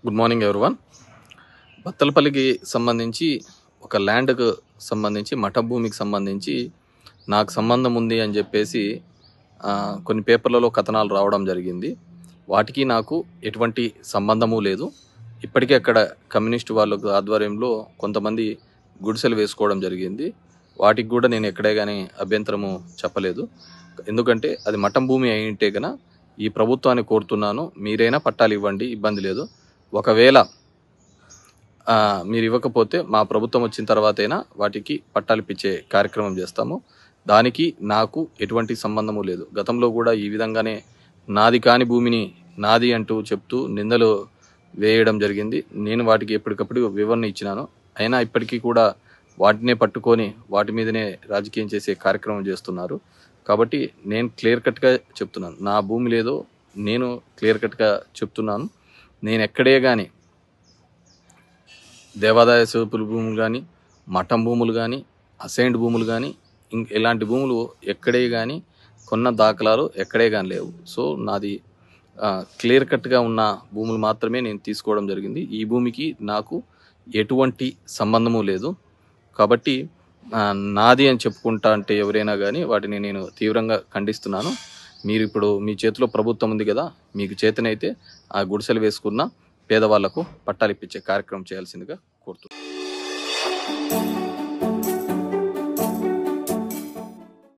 Good morning everyone. బత్తలపల్లికి సంబంధించి ఒక ల్యాండ్కు సంబంధించి మఠ భూమికి సంబంధించి నాకు సంబంధం ఉంది అని చెప్పేసి కొన్ని పేపర్లలో కథనాలు రావడం జరిగింది. వాటికి నాకు ఎటువంటి సంబంధము లేదు. ఇప్పటికే అక్కడ కమ్యూనిస్ట్ వాళ్ళ ఆధ్వర్యంలో కొంతమంది గుడిసెలు వేసుకోవడం జరిగింది. వాటికి కూడా నేను ఎక్కడే కానీ అభ్యంతరము చెప్పలేదు. ఎందుకంటే అది మఠం భూమి అయింటే కనుక ఈ ప్రభుత్వాన్ని కోరుతున్నాను, మీరైనా పట్టాలు ఇవ్వండి, ఇబ్బంది లేదు. ఒకవేళ మీరు ఇవ్వకపోతే మా ప్రభుత్వం వచ్చిన తర్వాతైనా వాటికి పట్టాలు ఇప్పించే కార్యక్రమం చేస్తాము. దానికి నాకు ఎటువంటి సంబంధము లేదు. గతంలో కూడా ఈ విధంగానే నాది కాని భూమిని నాది అంటూ చెప్తూ నిందలు వేయడం జరిగింది. నేను వాటికి ఎప్పటికప్పుడు వివరణ ఇచ్చినాను. అయినా ఇప్పటికీ కూడా వాటినే పట్టుకొని వాటి మీదనే రాజకీయం చేసే కార్యక్రమం చేస్తున్నారు. కాబట్టి నేను క్లియర్ కట్గా చెప్తున్నాను, నా భూమి లేదో నేను క్లియర్ కట్గా చెప్తున్నాను. నేను ఎక్కడే కానీ దేవాదాయ సేవకుల భూములు కానీ, మఠం భూములు కానీ, అసైన్డ్ భూములు కానీ, ఇలాంటి భూములు ఎక్కడే కానీ కొన్న దాఖలాలు ఎక్కడే కానీ లేవు. సో నాది క్లియర్ కట్గా ఉన్న భూములు మాత్రమే నేను తీసుకోవడం జరిగింది. ఈ భూమికి నాకు ఎటువంటి సంబంధము లేదు. కాబట్టి నాది అని చెప్పుకుంటా అంటే ఎవరైనా కానీ వాటిని నేను తీవ్రంగా ఖండిస్తున్నాను. మీరు ఇప్పుడు మీ చేతిలో ప్రభుత్వం ఉంది కదా, మీకు చేతనైతే ఆ గుడిసెలు వేసుకున్న పేదవాళ్లకు పట్టాలు ఇప్పించే కార్యక్రమం చేయాల్సిందిగా కోరుతున్నాను.